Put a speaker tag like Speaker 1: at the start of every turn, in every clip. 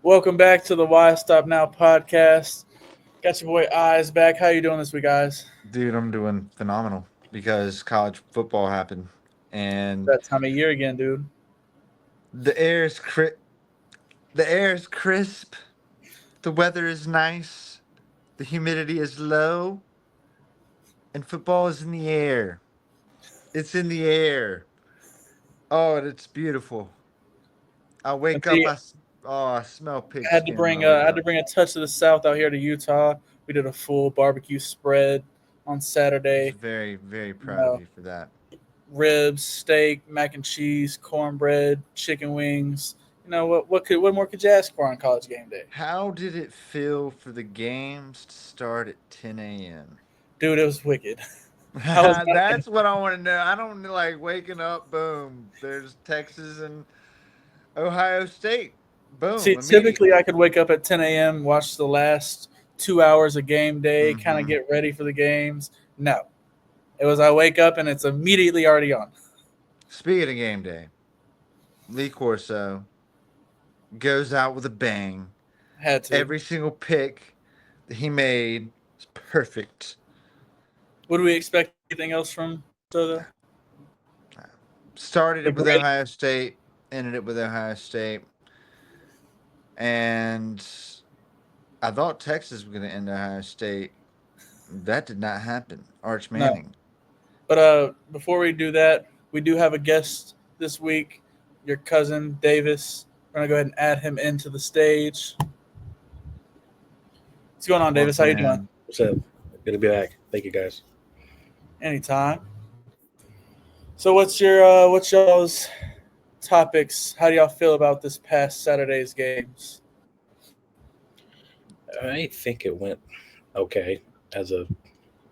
Speaker 1: Welcome back to the Why Stop Now podcast. Got your boy Eyes back. How you doing this week, Eyes?
Speaker 2: Dude, I'm doing phenomenal because college football happened and
Speaker 1: That time of year again, dude.
Speaker 2: the air is the air is crisp, the weather is nice, the humidity is low, and football is in the air. It's in the air. Oh, and it's beautiful. I
Speaker 1: And
Speaker 2: wake up,
Speaker 1: see,
Speaker 2: I smell
Speaker 1: I had to
Speaker 2: pigskin when I
Speaker 1: bring
Speaker 2: wake
Speaker 1: I had
Speaker 2: up.
Speaker 1: to bring a touch of the South out here to Utah. We did a full barbecue spread on
Speaker 2: I was
Speaker 1: Saturday.
Speaker 2: very, very
Speaker 1: You
Speaker 2: proud of
Speaker 1: know,
Speaker 2: you for that.
Speaker 1: ribs, steak, mac and cheese, cornbread, chicken wings. What more could you ask for on college game day,
Speaker 2: How did it feel for the games to start at 10 a.m.?
Speaker 1: dude? It was wicked. I was
Speaker 2: That's what I want to know. I don't like waking up, boom, there's Texas and Ohio State.
Speaker 1: See,
Speaker 2: Boom,
Speaker 1: typically I
Speaker 2: immediately.
Speaker 1: could wake up at 10 a.m., watch the last 2 hours of game day, kind of
Speaker 2: Mm-hmm.
Speaker 1: get ready for the games. No, it was I wake up and it's immediately already on.
Speaker 2: Speaking of game day, Lee Corso goes out with a bang.
Speaker 1: Had to.
Speaker 2: Every single pick that he made is perfect.
Speaker 1: Would we expect anything else from Soto?
Speaker 2: Started
Speaker 1: The
Speaker 2: it with
Speaker 1: great.
Speaker 2: Ohio State, ended it with Ohio State, and I thought Texas was going to end Ohio State. That did not happen. Arch
Speaker 1: No,
Speaker 2: Manning.
Speaker 1: but before we do that, we do have a guest this week. Your cousin Davis. We're gonna go ahead and add him into the stage. What's going on, Davis? How
Speaker 2: Welcome
Speaker 1: you doing?
Speaker 2: in.
Speaker 3: What's up? Good to be back. Thank you, guys.
Speaker 1: Anytime. So what's y'all's topics? How do y'all feel about this past Saturday's games?
Speaker 3: I think it went okay as a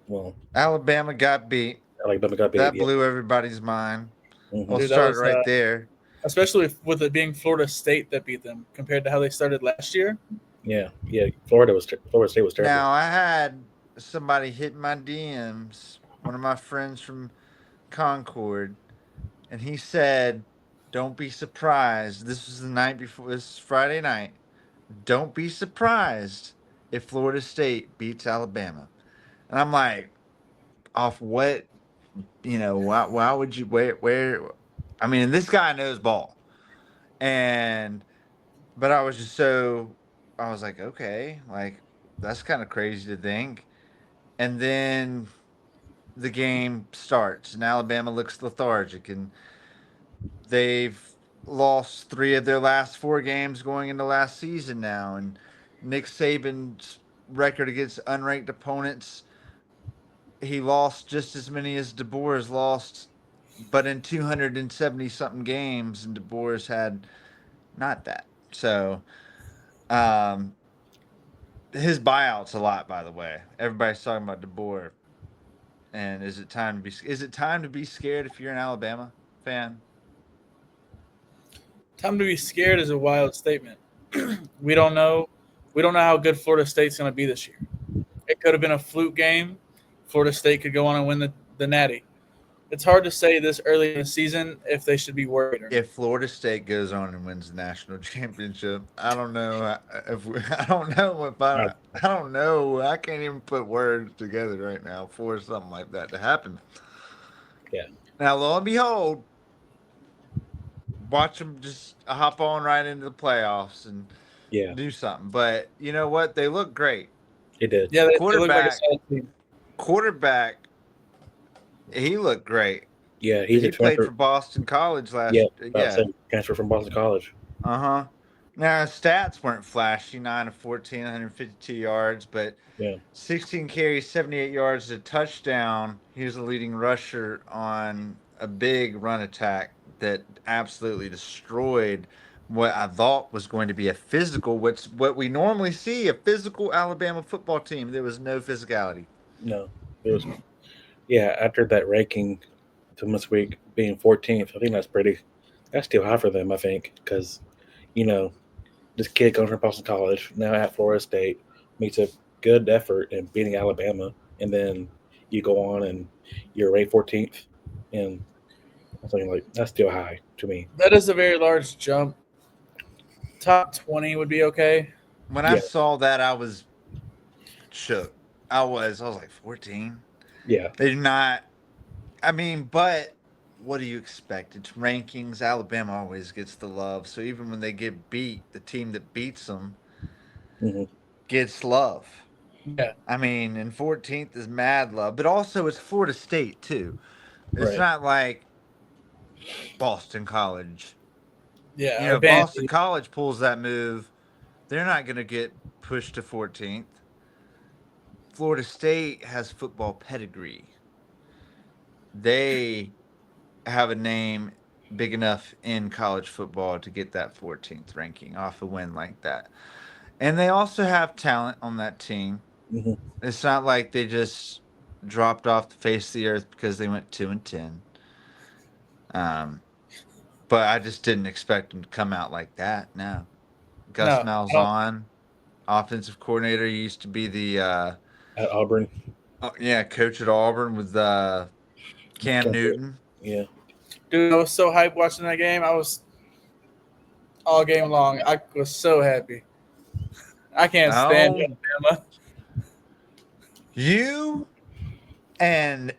Speaker 3: well.
Speaker 2: Alabama got beat.
Speaker 3: Alabama got beat.
Speaker 2: That
Speaker 3: Yeah.
Speaker 2: blew everybody's mind. We'll
Speaker 3: hmm
Speaker 1: Dude, that
Speaker 2: start
Speaker 1: was
Speaker 2: right there.
Speaker 1: especially with it being Florida State that beat them compared to how they started last year.
Speaker 3: Yeah. Yeah. Florida State was terrible.
Speaker 2: Now, I had somebody hit my DMs, one of my friends from Concord, and he said, "Don't be surprised. This was the night before, this is Friday night. Don't be surprised if Florida State beats Alabama." And I'm like, off what? Why would you, where, I mean, this guy knows ball. And but I was just so I was like, okay, like that's kind of crazy to think. And then the game starts and Alabama looks lethargic and they've lost 3 of their last 4 games going into last season now, and Nick Saban's record against unranked opponents, he lost just as many as DeBoer has lost, but in 270 something games, and DeBoer's had not that. So, um, his buyout's a lot, by the way. Everybody's talking about DeBoer. And is it time to be scared if you're an Alabama fan?
Speaker 1: Time to be scared is a wild statement. we don't know. We don't know how good Florida State's going to be this year. It could have been a fluke game. Florida State could go on and win the Natty. It's hard to say this early in the season if they should be worried or not.
Speaker 2: If Florida State goes on and wins the national championship, I don't know if I don't know if
Speaker 3: Uh,
Speaker 2: I don't know. I can't even put words together right now for something like that to happen.
Speaker 3: yeah.
Speaker 2: Now, lo and behold, watch them just hop on right into the playoffs and
Speaker 3: Yeah.
Speaker 2: do something. But you know what? They look great.
Speaker 3: It did.
Speaker 1: Yeah, they look like a
Speaker 2: Quarterback,
Speaker 1: solid team.
Speaker 2: quarterback, he looked great.
Speaker 3: Yeah. He's a
Speaker 2: He played
Speaker 3: transfer.
Speaker 2: for Boston College
Speaker 3: Yeah.
Speaker 2: last.
Speaker 3: About
Speaker 2: Yeah.
Speaker 3: seven transfer from Boston College.
Speaker 2: Uh huh. Now his stats weren't flashy, 9 of 14, 152 yards, but
Speaker 3: Yeah.
Speaker 2: 16 carries, 78 yards, a touchdown. He was the leading rusher on a big run attack that absolutely destroyed what I thought was going to be a physical, what we normally see, a physical Alabama football team. There was no physicality.
Speaker 3: No. It was. Yeah. After that ranking, to this week being 14th, I think that's pretty. That's still high for them. I think because you know this kid comes from Boston College now at Florida State makes a good effort in beating Alabama, and then you go on and you're ranked 14th, and something like that's still high to me.
Speaker 1: That is a very large jump. top 20 would be okay.
Speaker 2: When I
Speaker 3: Yeah.
Speaker 2: saw that, I was shook. I was like 14.
Speaker 3: Yeah.
Speaker 2: They're not. I mean, but what do you expect? It's rankings. Alabama always gets the love. So even when they get beat, the team that beats them
Speaker 3: Hmm.
Speaker 2: gets love.
Speaker 1: Yeah,
Speaker 2: I mean, and 14th is mad love, but also it's Florida State too. It's
Speaker 3: Right.
Speaker 2: not like Boston College.
Speaker 1: yeah,
Speaker 2: You
Speaker 1: or
Speaker 2: know, Boston
Speaker 1: Vandy.
Speaker 2: College pulls that move, they're not going to get pushed to 14th. Florida State has football pedigree. They have a name big enough in college football to get that 14th ranking off a win like that. And they also have talent on that team.
Speaker 3: Hmm.
Speaker 2: It's not like they just dropped off the face of the earth because they went 2-10. Um, but I just didn't expect them to come out like that. No.
Speaker 1: No,
Speaker 2: Gus
Speaker 1: I don't.
Speaker 2: Malzahn, offensive coordinator, he used to be the
Speaker 3: At Auburn.
Speaker 2: yeah, coach at Auburn with Cam Newton.
Speaker 3: Yeah.
Speaker 1: Dude, I was so hyped watching that game. I was all game long. I was so happy. I can't stand
Speaker 2: Oh,
Speaker 1: Alabama.
Speaker 2: you and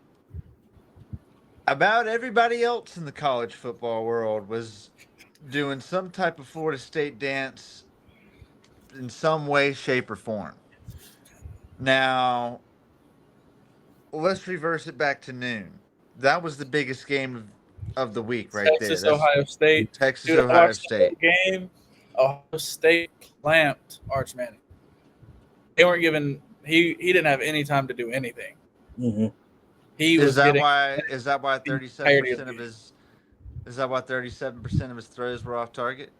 Speaker 2: about everybody else in the college football world was doing some type of Florida State dance in some way, shape, or form. Now, let's reverse it back to noon. That was the biggest game of the week right there.
Speaker 1: Texas,
Speaker 2: That's
Speaker 1: Ohio State.
Speaker 2: Texas,
Speaker 1: Dude, I
Speaker 2: Ohio
Speaker 1: watched the
Speaker 2: State.
Speaker 1: whole game. Ohio State clamped Arch Manning. They weren't given. He didn't have any time to do anything.
Speaker 3: Hmm.
Speaker 1: He
Speaker 2: Is
Speaker 1: was
Speaker 2: that
Speaker 1: getting
Speaker 2: why?
Speaker 1: the entirety of the
Speaker 2: 37% of
Speaker 1: game.
Speaker 2: his? Is that why 37% of his throws were off target?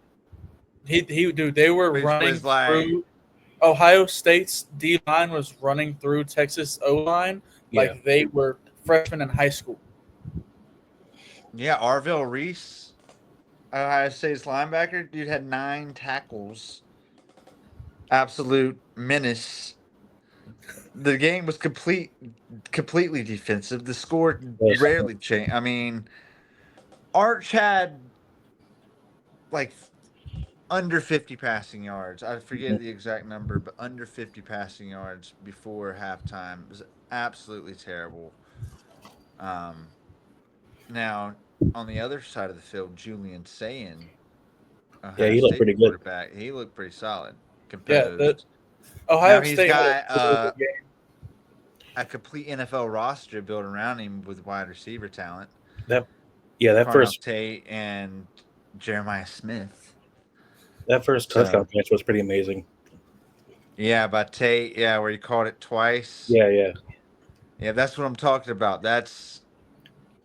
Speaker 1: Dude, they were
Speaker 2: Which
Speaker 1: running
Speaker 2: was like,
Speaker 1: through. Ohio State's D line was running through Texas O line
Speaker 3: Yeah.
Speaker 1: like they were freshmen in high school.
Speaker 2: yeah, Arville Reese, Ohio State's linebacker, dude had 9 tackles. Absolute menace. The game was completely defensive. The score
Speaker 3: Yes.
Speaker 2: rarely changed. I mean, Arch had like under 50 passing yards. I forget the exact number, but under 50 passing yards before halftime. It was absolutely terrible. Um, Now, on the other side of the field, Julian Sayin,
Speaker 3: Yeah,
Speaker 2: Ohio
Speaker 3: he looked
Speaker 2: State
Speaker 3: pretty good.
Speaker 2: quarterback, he looked pretty solid,
Speaker 1: Yeah, the
Speaker 2: composed. Now
Speaker 1: Ohio
Speaker 2: he's
Speaker 1: State had
Speaker 2: got
Speaker 1: a really good game.
Speaker 2: a complete NFL roster built around him with wide receiver talent.
Speaker 3: That
Speaker 2: Carnell
Speaker 3: first
Speaker 2: Tate and Jeremiah Smith.
Speaker 3: touchdown catch was pretty amazing.
Speaker 2: Yeah, by Tate, yeah, where he caught it twice.
Speaker 3: Yeah, yeah.
Speaker 2: Yeah, that's what I'm talking about. That's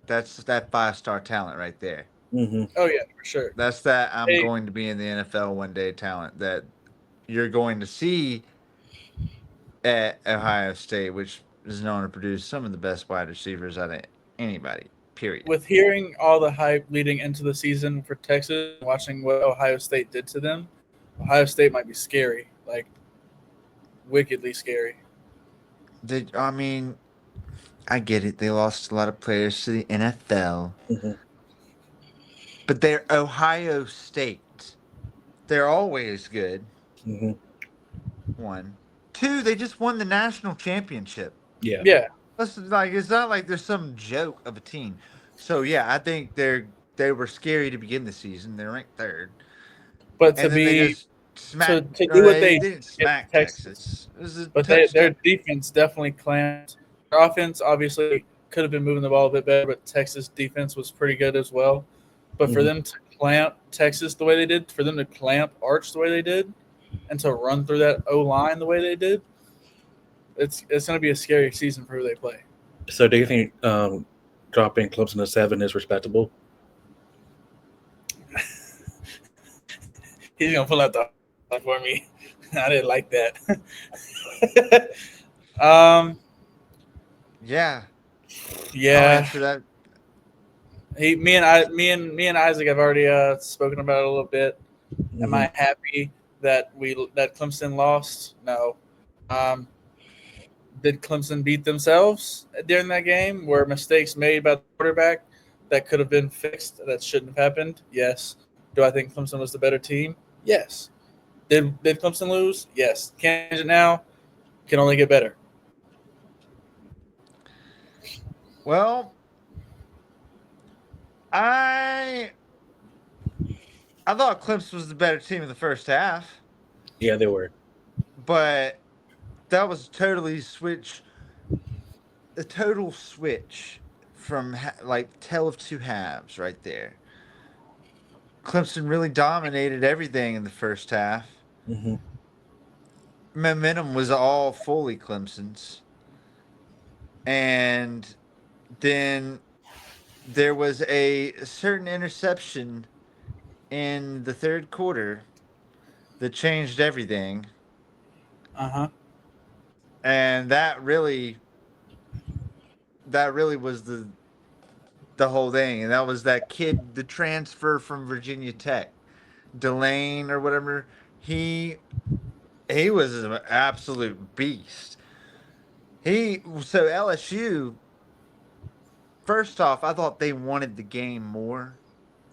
Speaker 2: that 5-star talent right there.
Speaker 3: Hmm.
Speaker 1: Oh yeah, for sure.
Speaker 2: That's that I'm
Speaker 1: Hey,
Speaker 2: going to be in the NFL one day talent that you're going to see at Ohio State, which is known to produce some of the best wide receivers out of anybody. Period.
Speaker 1: with hearing all the hype leading into the season for Texas, watching what Ohio State did to them, Ohio State might be scary, like wickedly scary.
Speaker 2: I mean, I get it. They lost a lot of players to the NFL,
Speaker 3: Hmm.
Speaker 2: but they're Ohio State. They're always good.
Speaker 3: Hmm.
Speaker 2: 1, 2. They just won the national championship.
Speaker 3: Yeah.
Speaker 1: Yeah,
Speaker 2: It's not like there's some joke of a team. So yeah, I think they were scary to begin the season. They're ranked 3rd,
Speaker 1: but to
Speaker 2: and then they
Speaker 1: be
Speaker 2: just smacked.
Speaker 1: to
Speaker 2: No,
Speaker 1: do what
Speaker 2: they
Speaker 1: they
Speaker 2: didn't
Speaker 1: did
Speaker 2: smack
Speaker 1: Texas,
Speaker 2: Texas. It was a
Speaker 1: but their
Speaker 2: touchdown.
Speaker 1: defense definitely clamped. Their offense obviously could have been moving the ball a bit better, but Texas defense was pretty good as well. But for
Speaker 3: Mhm.
Speaker 1: them to clamp Texas the way they did, for them to clamp Arch the way they did, and to run through that O line the way they did, it's going to be a scary season for who they play.
Speaker 3: So, do you think dropping Clemson to 7 is respectable?
Speaker 1: He's going to pull out the for me. I didn't like that.
Speaker 2: Yeah, I'll
Speaker 1: Yeah.
Speaker 2: answer that.
Speaker 1: Me and Isaac have already spoken about it a little bit. Am I happy that Clemson lost? No. Did Clemson beat themselves during that game? Were mistakes made by the quarterback that could have been fixed that shouldn't have happened? Yes. Do I think Clemson was the better team? Yes. Did Clemson lose? Yes. Can it now? Can only get better.
Speaker 2: Well, I I thought Clemson was the better team in the first half,
Speaker 3: Yeah, they were.
Speaker 2: but that was a total switch from like tale of two halves right there. Clemson really dominated everything in the first half.
Speaker 3: Hmm.
Speaker 2: Momentum was all fully Clemson's, and then there was a certain interception in the third quarter that changed everything,
Speaker 1: Uh huh.
Speaker 2: and that really was the whole thing, and that was that kid, the transfer from Virginia Tech, Delane or whatever. He was an absolute beast. So LSU, first off, I thought they wanted the game more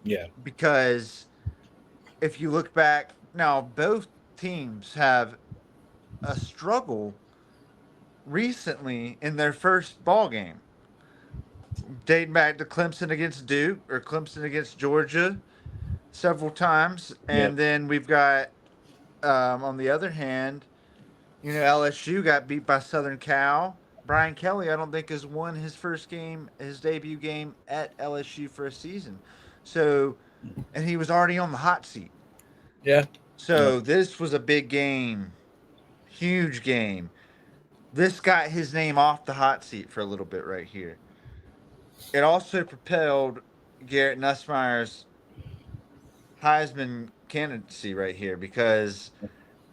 Speaker 3: Yeah.
Speaker 2: because if you look back now, both teams have a struggle recently in their first ball game, dating back to Clemson against Duke or Clemson against Georgia several times,
Speaker 3: Yep.
Speaker 2: and then we've got on the other hand, LSU got beat by Southern Cal. Brian Kelly, I don't think, has won his first game, his debut game at LSU for a season. So, and he was already on the hot seat.
Speaker 1: Yeah.
Speaker 3: Yep.
Speaker 2: So this was a big game, huge game. This got his name off the hot seat for a little bit right here. It also propelled Garrett Nussmeier's Heisman candidacy right here because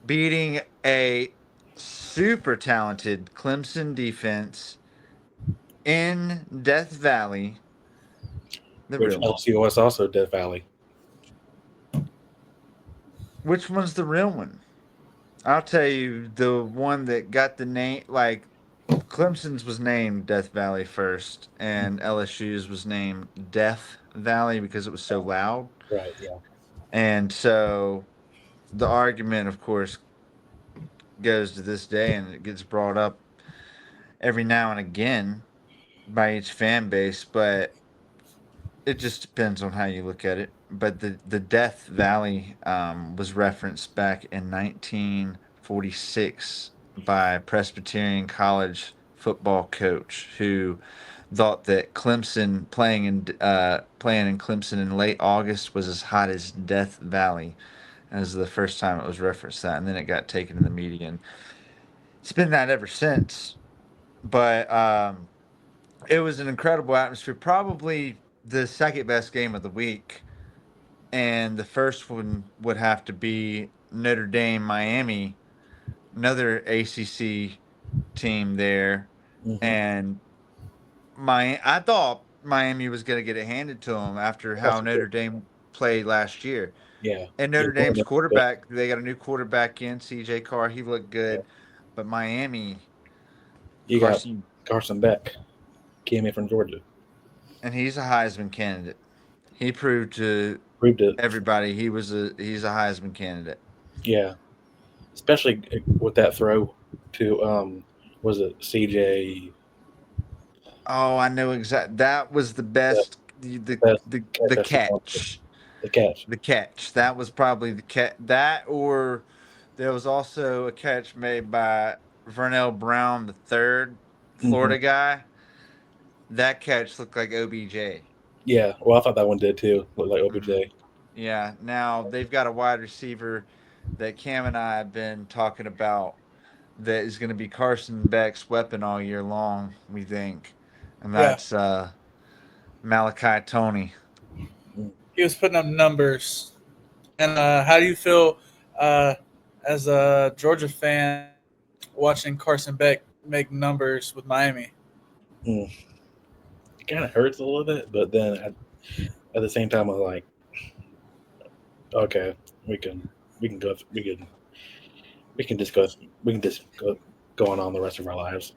Speaker 2: beating a super talented Clemson defense in Death Valley, the
Speaker 3: Which
Speaker 2: real one.
Speaker 3: LSU was also Death Valley.
Speaker 2: Which one's the real one? I'll tell you the one that got the name. Like Clemson's was named Death Valley first, and LSU's was named Death Valley because it was so loud.
Speaker 3: Right. Yeah.
Speaker 2: And so the argument, of course, goes to this day, and it gets brought up every now and again by each fan base, but it just depends on how you look at it. But the Death Valley was referenced back in 1946 by a Presbyterian College football coach who thought that Clemson playing in Clemson in late August was as hot as Death Valley. As the first time it was referenced that, and then it got taken in the media, and it's been that ever since. But it was an incredible atmosphere. Probably the second best game of the week, and the first one would have to be Notre Dame Miami, another ACC team there,
Speaker 3: Hmm.
Speaker 2: and I thought Miami was going to get it handed to them after how
Speaker 3: Also
Speaker 2: Notre
Speaker 3: good.
Speaker 2: Dame played last year.
Speaker 3: Yeah.
Speaker 2: And
Speaker 3: Yeah.
Speaker 2: Notre Dame's quarterback, they got a new quarterback in, CJ Carr. He looked
Speaker 3: Yeah.
Speaker 2: good, but Miami,
Speaker 3: You got
Speaker 2: Carson,
Speaker 3: Carson Beck, came in from Georgia.
Speaker 2: and he's a Heisman candidate. He proved to
Speaker 3: Proved it.
Speaker 2: everybody he's a Heisman candidate.
Speaker 3: Yeah. Especially with that throw to was it CJ?
Speaker 2: Oh, I know exact. That was the
Speaker 3: The
Speaker 2: best. The
Speaker 3: best
Speaker 2: the
Speaker 3: catch
Speaker 2: the
Speaker 3: I seen all year.
Speaker 2: catch.
Speaker 3: The catch.
Speaker 2: The catch. That was probably the catch. That or there was also a catch made by Vernell Brown, the third
Speaker 3: Hmm.
Speaker 2: Florida guy. That catch looked like OBJ.
Speaker 3: Yeah. Well, I thought that one did too. Looked like
Speaker 2: Mhm.
Speaker 3: OBJ.
Speaker 2: Yeah. Now they've got a wide receiver that Cam and I have been talking about that is going to be Carson Beck's weapon all year long. We think, and
Speaker 1: Yeah.
Speaker 2: that's Malachi Tony.
Speaker 1: He was putting up numbers. And how do you feel as a Georgia fan watching Carson Beck make numbers with Miami?
Speaker 3: Mm. It kind of hurts a little bit, but then at the same time, I'm like, okay, we can we can go we can we can just go we can just go on the rest of our lives.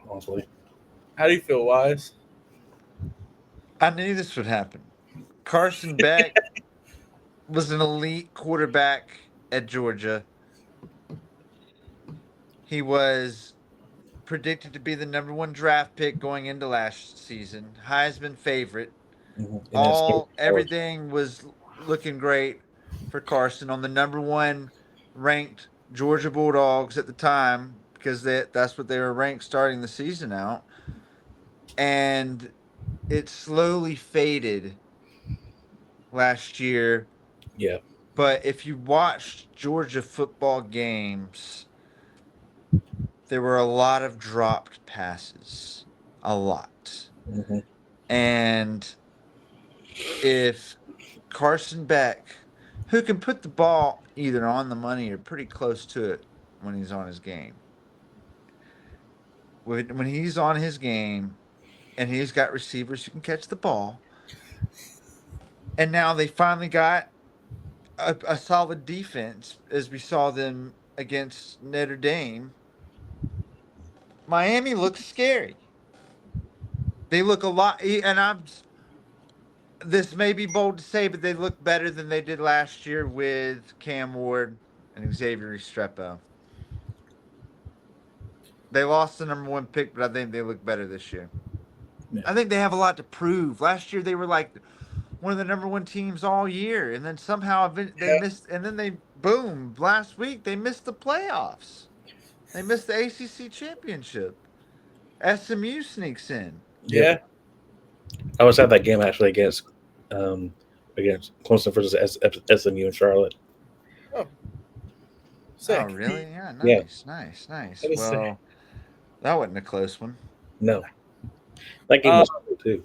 Speaker 3: Honestly,
Speaker 1: How do you feel, Wise?
Speaker 2: I knew this would happen. Carson Beck was an elite quarterback at Georgia. He was predicted to be the number 1 draft pick going into last season. Heisman favorite.
Speaker 3: And that's college.
Speaker 2: Everything was looking great for Carson on the number 1 ranked Georgia Bulldogs at the time because that's what they were ranked starting the season out. And it slowly faded last year.
Speaker 3: Yeah.
Speaker 2: But if you watched Georgia football games, there were a lot of dropped passes. A lot.
Speaker 3: Mm-hmm.
Speaker 2: And if Carson Beck, who can put the ball either on the money or pretty close to it when he's on his game, when he's on his game and he's got receivers who can catch the ball, and now they finally got a solid defense as we saw them against Notre Dame. Miami looks scary. They look a lot, and this may be bold to say, but they look better than they did last year with Cam Ward and Xavier Restrepo. They lost the number 1 pick, but I think they look better this year.
Speaker 3: Yeah.
Speaker 2: I think they have a lot to prove. Last year they were like one of the number 1 teams all year, and then somehow they missed. And then they boom last week they missed the playoffs. They missed the ACC championship. SMU sneaks in.
Speaker 1: Yeah.
Speaker 3: I was at that game actually against Clemson versus SMU in Charlotte.
Speaker 1: Sick.
Speaker 2: Oh, really? Yeah,
Speaker 3: Yeah.
Speaker 2: nice.
Speaker 1: That is
Speaker 2: Well, that wasn't a close one.
Speaker 3: No. That game was cool too.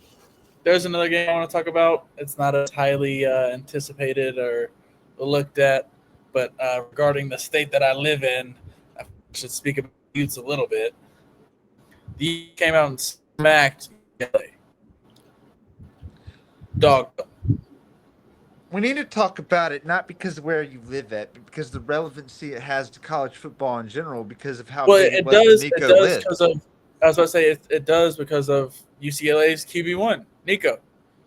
Speaker 1: There's another game I want to talk about. It's not as highly anticipated or looked at, but regarding the state that I live in, I should speak about Utes a little bit. The Utes came out and smacked UCLA. Dog.
Speaker 2: We need to talk about it not because of where you live at, but because the relevancy it has to college football in general because of how
Speaker 1: Well,
Speaker 2: big
Speaker 1: it
Speaker 2: was when
Speaker 1: does. It
Speaker 2: Nico
Speaker 1: does
Speaker 2: lived.
Speaker 1: because of. I was about to say it does because of UCLA's QB1, Nico.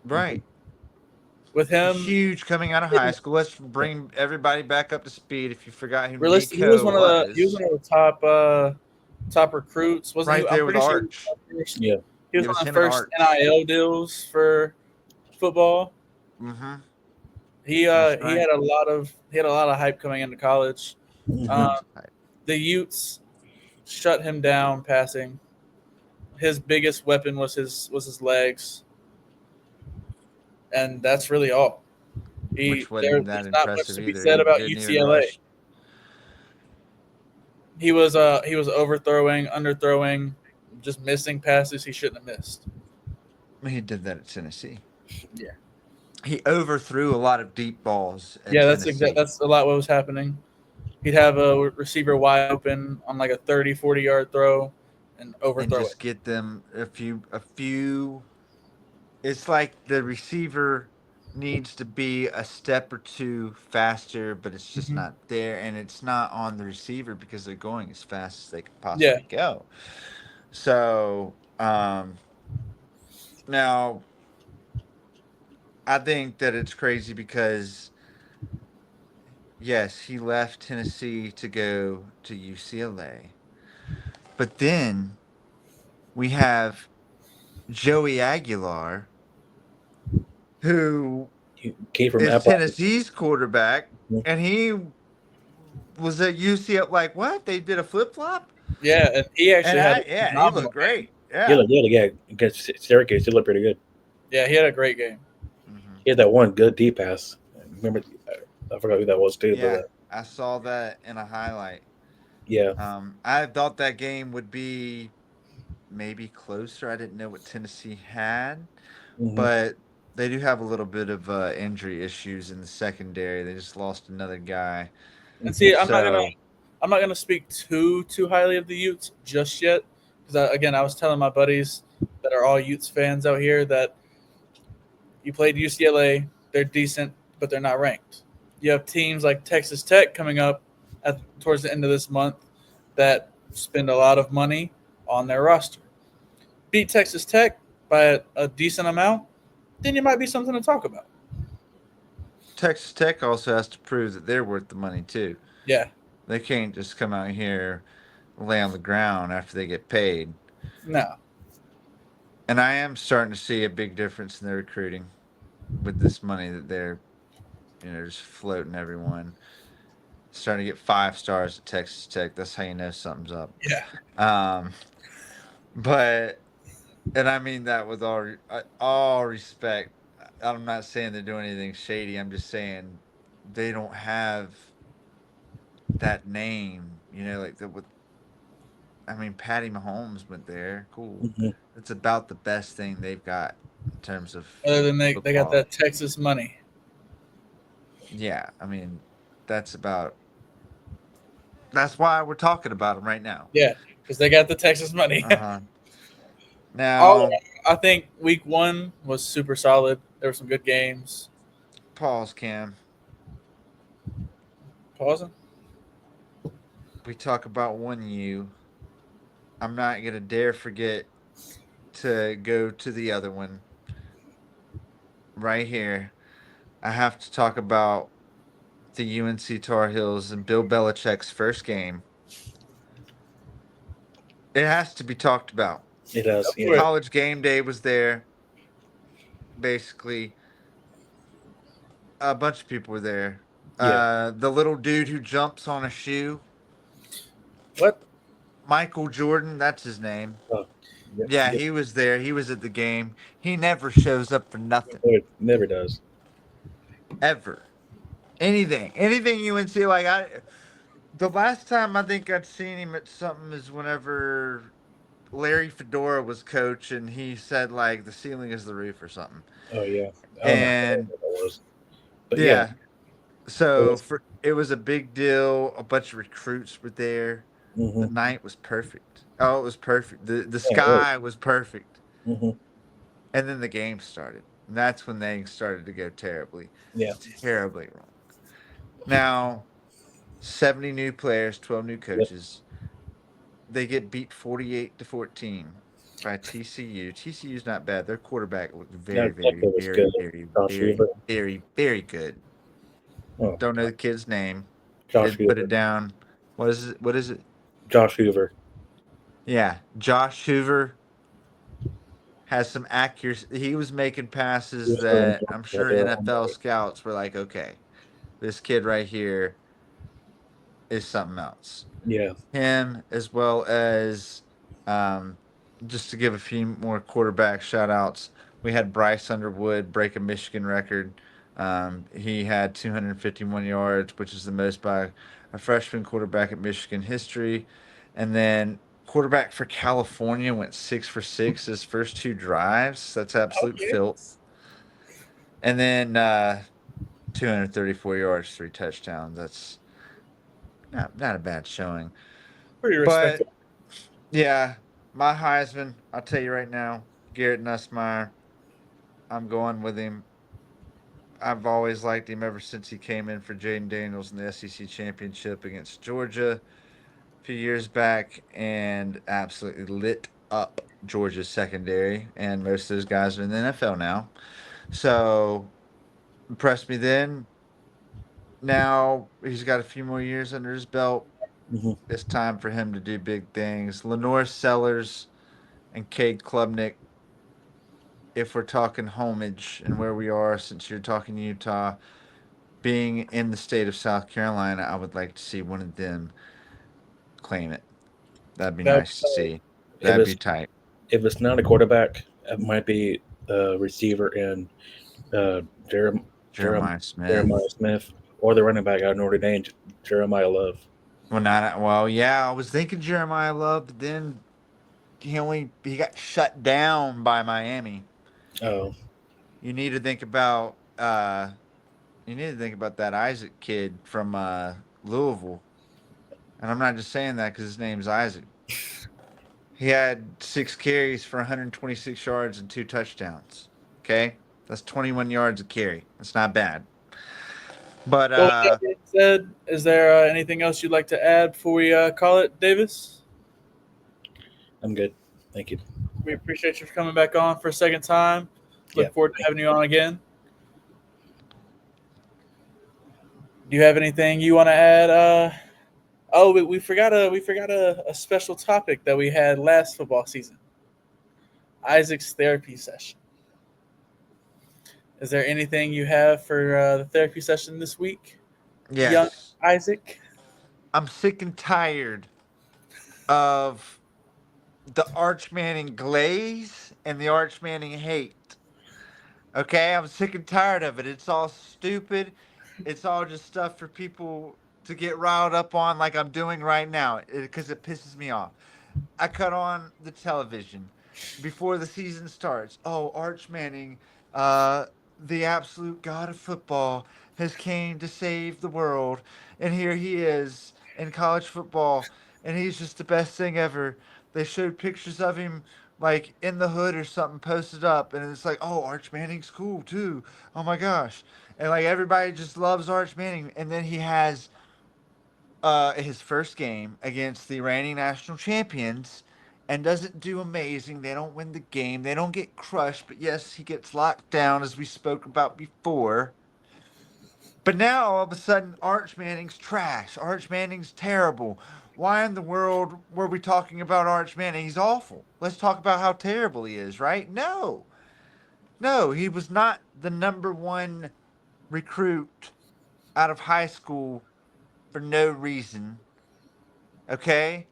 Speaker 2: Right.
Speaker 1: With him,
Speaker 2: Huge coming out of high school. Let's bring everybody back up to speed. If you forgot who
Speaker 1: realistically,
Speaker 2: Nico
Speaker 1: he was one of the top recruits. Wasn't
Speaker 2: right
Speaker 1: he?
Speaker 2: there
Speaker 1: I'm
Speaker 2: with
Speaker 1: pretty sure
Speaker 2: Arch.
Speaker 3: Yeah.
Speaker 1: he was
Speaker 2: It was
Speaker 1: one of the
Speaker 2: him and
Speaker 1: first
Speaker 2: Arch.
Speaker 1: NIL deals for football.
Speaker 2: Mm-hmm.
Speaker 1: He
Speaker 2: That's
Speaker 1: he
Speaker 2: right.
Speaker 1: had a lot of hype coming into college.
Speaker 3: Mhm.
Speaker 1: The Utes shut him down passing. His biggest weapon was his legs, and that's really all.
Speaker 2: Which wasn't that
Speaker 1: There's not much
Speaker 2: impressive
Speaker 1: to be
Speaker 2: either.
Speaker 1: said
Speaker 2: He
Speaker 1: about
Speaker 2: didn't even
Speaker 1: UCLA.
Speaker 2: rush.
Speaker 1: He was overthrowing, underthrowing, just missing passes he shouldn't have missed.
Speaker 2: He did that at Tennessee.
Speaker 1: Yeah.
Speaker 2: He overthrew a lot of deep balls at
Speaker 1: Yeah,
Speaker 2: Tennessee.
Speaker 1: that's a lot what was happening. He'd have a receiver wide open on like a 30, 40-yard throw and overthrow
Speaker 2: and just
Speaker 1: it.
Speaker 2: get them a few. It's like the receiver needs to be a step or two faster, but it's just not there, and it's not on the receiver because they're going as fast as they can possibly go. So now I think that it's crazy because yes, he left Tennessee to go to UCLA, but then we have Joey Aguilar, who
Speaker 3: He came from
Speaker 2: is
Speaker 3: Appalachian.
Speaker 2: Tennessee's quarterback,
Speaker 3: Mhm.
Speaker 2: and he was at UCLA. Like, what? They did a flip flop?
Speaker 1: Yeah, and he actually had a
Speaker 2: He
Speaker 1: phenomenal
Speaker 2: looked
Speaker 3: Oh,
Speaker 2: great.
Speaker 3: Yeah, against Syracuse, he looked pretty good.
Speaker 1: Yeah, he had a great game.
Speaker 2: Mhm.
Speaker 3: He had that one good deep pass. Remember, I forgot who that was too.
Speaker 2: Yeah,
Speaker 3: But
Speaker 2: I saw that in a highlight.
Speaker 3: yeah,
Speaker 2: I thought that game would be maybe closer. I didn't know what Tennessee had,
Speaker 3: Mhm.
Speaker 2: but they do have a little bit of injury issues in the secondary. They just lost another guy.
Speaker 1: And see, I'm
Speaker 2: So
Speaker 1: not gonna speak too highly of the Utes just yet, because again, I was telling my buddies that are all Utes fans out here that you played UCLA, they're decent, but they're not ranked. You have teams like Texas Tech coming up towards the end of this month that spend a lot of money on their roster. Beat Texas Tech by a decent amount, then you might be something to talk about.
Speaker 2: Texas Tech also has to prove that they're worth the money too.
Speaker 1: Yeah.
Speaker 2: They can't just come out here and lay on the ground after they get paid.
Speaker 1: No.
Speaker 2: And I am starting to see a big difference in their recruiting with this money that they're, just floating everyone. Starting to get 5 stars at Texas Tech. That's how you know something's up.
Speaker 1: Yeah.
Speaker 2: Um, but and I mean that with all respect. I'm not saying they're doing anything shady. I'm just saying they don't have that name. Like the with. I mean, Patty Mahomes went there. Cool.
Speaker 3: Mhm.
Speaker 2: It's about the best thing they've got in terms of
Speaker 1: Other than they got
Speaker 2: football.
Speaker 1: that Texas money.
Speaker 2: Yeah, I mean, that's about. That's why we're talking about them right now.
Speaker 1: Yeah, because they got the Texas money.
Speaker 2: Uh huh.
Speaker 1: All
Speaker 2: Now,
Speaker 1: I think week 1 was super solid. There were some good games.
Speaker 2: pause, Cam.
Speaker 1: Pausing.
Speaker 2: We talk about 1U. I'm not gonna dare forget to go to the other one right here. I have to talk about the UNC Tar Heels and Bill Belichick's first game. It has to be talked about.
Speaker 3: It does.
Speaker 1: Go for
Speaker 3: Yeah.
Speaker 1: it.
Speaker 2: College game day was there. Basically, a bunch of people were there.
Speaker 3: Yeah.
Speaker 2: The little dude who jumps on a shoe,
Speaker 1: What?
Speaker 2: Michael Jordan, that's his name.
Speaker 3: Oh, yep.
Speaker 2: Yeah,
Speaker 3: Yep.
Speaker 2: he was there. He was at the game. He never shows up for nothing.
Speaker 3: Never does.
Speaker 2: Ever. Anything UNC like the last time I think I'd seen him at something is whenever Larry Fedora was coach and he said like the ceiling is the roof or something.
Speaker 3: Oh yeah. I don't know
Speaker 2: And
Speaker 3: what that was, but yeah,
Speaker 2: yeah, so
Speaker 3: it
Speaker 2: it was a big deal. A bunch of recruits were there. The
Speaker 3: was.
Speaker 2: night was perfect. Oh, it was perfect. The
Speaker 3: Yeah, it
Speaker 2: sky was perfect.
Speaker 3: was.
Speaker 2: And then the game started. And that's when things started to go
Speaker 3: Yeah.
Speaker 2: terribly wrong. Now, 70 new players, 12 new
Speaker 3: Yep.
Speaker 2: coaches. They get beat 48-14 by TCU. TCU's not bad. Their quarterback looked very,
Speaker 3: That
Speaker 2: very,
Speaker 3: was
Speaker 2: very,
Speaker 3: good.
Speaker 2: very,
Speaker 3: Josh
Speaker 2: very,
Speaker 3: Hoover.
Speaker 2: very, very good.
Speaker 3: Oh,
Speaker 2: Don't know the kid's name.
Speaker 3: Josh
Speaker 2: Didn't put
Speaker 3: Hoover.
Speaker 2: it down. What is it? What is it?
Speaker 3: Josh Hoover.
Speaker 2: Yeah, Josh Hoover has some accuracy. He was making
Speaker 3: He
Speaker 2: passes
Speaker 3: was throwing
Speaker 2: that I'm
Speaker 3: jumps out
Speaker 2: sure
Speaker 3: there all
Speaker 2: NFL
Speaker 3: night.
Speaker 2: scouts were like, okay, this kid right here is something else.
Speaker 3: Yeah.
Speaker 2: Him as well as um, just to give a few more quarterback shout outs, we had Bryce Underwood break a Michigan record. He had 251 yards, which is the most by a freshman quarterback in Michigan history. And then quarterback for California went 6 for 6 his first 2 drives. That's absolute
Speaker 1: Okay.
Speaker 2: filth. And then 234 yards, 3 touchdowns. That's not a bad showing.
Speaker 1: Pretty
Speaker 2: But
Speaker 1: respectable.
Speaker 2: yeah, my Heisman, I'll tell you right now, Garrett Nussmeier, I'm going with him. I've always liked him ever since he came in for Jaden Daniels in the SEC championship against Georgia a few years back and absolutely lit up Georgia's secondary. And most of those guys are in the NFL now. So impressed me then. Now he's got a few more years under his belt.
Speaker 3: Hmm.
Speaker 2: It's time for him to do big things. Lenore Sellers and Cade Klubnik, if we're talking homage and where we are, since you're talking Utah, being in the state of South Carolina, I would like to see one of them claim it. That'd be
Speaker 1: That
Speaker 2: nice to see.
Speaker 3: If
Speaker 2: That'd be
Speaker 3: it's
Speaker 2: tight.
Speaker 3: if it's not a quarterback, it might be a receiver in uh, Jerem, Jerem,
Speaker 2: Jeremiah Smith.
Speaker 3: Jeremiah Smith or the running back out of Notre Dame, Jeremiah Love.
Speaker 2: Well, yeah, I was thinking Jeremiah Love, but then he got shut down by Miami.
Speaker 3: Oh,
Speaker 2: You need to think about that Isaac kid from Louisville. And I'm not just saying that because his name's Isaac. He had 6 carries for 126 yards and 2 touchdowns. Okay, that's 21 yards a carry. That's not bad. But
Speaker 1: Well, with that being said, is there anything else you'd like to add before we call it, Davis?
Speaker 3: I'm good. Thank you.
Speaker 1: We appreciate you for coming back on for a second time.
Speaker 3: Yeah.
Speaker 1: Look forward to having you on again. Do you have anything you want to add? Oh, we forgot a special topic that we had last football season. Isaac's therapy session. Is there anything you have for the therapy session this week, young
Speaker 2: Yes.
Speaker 1: Isaac?
Speaker 2: I'm sick and tired of the Arch Manning glaze and the Arch Manning hate. Okay, I'm sick and tired of it. It's all stupid. It's all just stuff for people to get riled up on, like I'm doing right now, because it pisses me off. I cut on the television before the season starts. Oh, Arch Manning, uh, the absolute god of football, has came to save the world, and here he is in college football, and he's just the best thing ever. They showed pictures of him like in the hood or something posted up, and it's like, oh, Arch Manning's cool too. Oh my gosh, and like everybody just loves Arch Manning, and then he has his first game against the reigning national champions and doesn't do amazing. They don't win the game. They don't get crushed, but yes, he gets locked down as we spoke about before. But now all of a sudden Arch Manning's trash. Arch Manning's terrible. Why in the world were we talking about Arch Manning? He's awful. Let's talk about how terrible he is, right? No. No, he was not the number one recruit out of high school for no reason. Okay?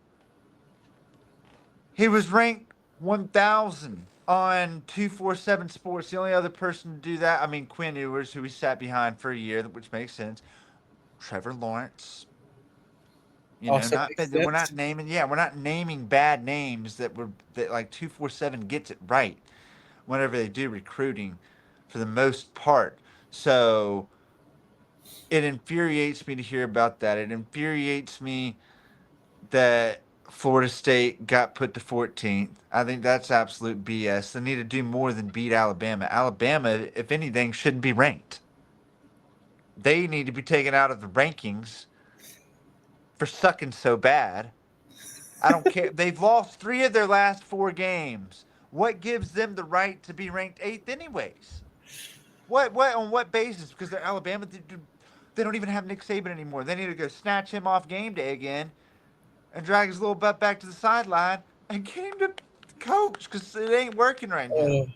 Speaker 2: He was ranked 1,000 on 247 Sports. The only other person to do that, I mean, Quinn Ewers, who we sat behind for a year, which makes sense. Trevor Lawrence.
Speaker 1: Also
Speaker 2: Not
Speaker 1: makes
Speaker 2: we're
Speaker 1: sense.
Speaker 2: not naming, yeah, we're not naming bad names that like 247 gets it right whenever they do recruiting for the most part. So it infuriates me to hear about that. It infuriates me that Florida State got put to 14th. I think that's absolute BS. They need to do more than beat Alabama. Alabama, if anything, shouldn't be ranked. They need to be taken out of the rankings for sucking so bad. I don't care. They've lost 3 of their last 4 games. What gives them the right to be ranked 8th, anyways? What on what basis? Because they're Alabama. They don't even have Nick Saban anymore. They need to go snatch him off game day again and drag his little butt back to the sideline and get him to coach because it ain't working right now.
Speaker 1: Uh,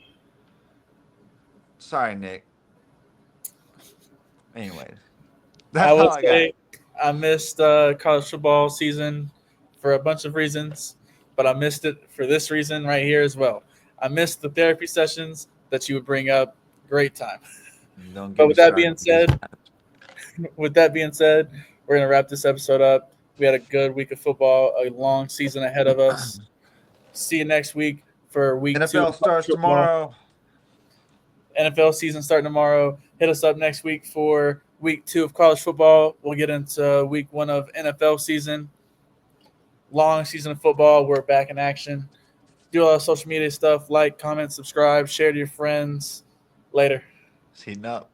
Speaker 2: Sorry, Nick. Anyways,
Speaker 1: I
Speaker 2: that's
Speaker 1: will
Speaker 2: all I got.
Speaker 1: say I missed college football season for a bunch of reasons, but I missed it for this reason right here as well. I missed the therapy sessions that you would bring up. Great time.
Speaker 2: Don't get
Speaker 1: But
Speaker 2: me
Speaker 1: with that being
Speaker 2: started.
Speaker 1: said, we're gonna wrap this episode up. We had a good week of football, a long season ahead of us. See you next week for week 2
Speaker 2: NFL
Speaker 1: of college
Speaker 2: starts
Speaker 1: football.
Speaker 2: tomorrow.
Speaker 1: NFL season starting tomorrow. Hit us up next week for week 2 of college football. We'll get into week 1 of NFL season. Long season of football. We're back in action. Do all our social media stuff. Like, comment, subscribe, share to your friends. Later.
Speaker 2: Heating up.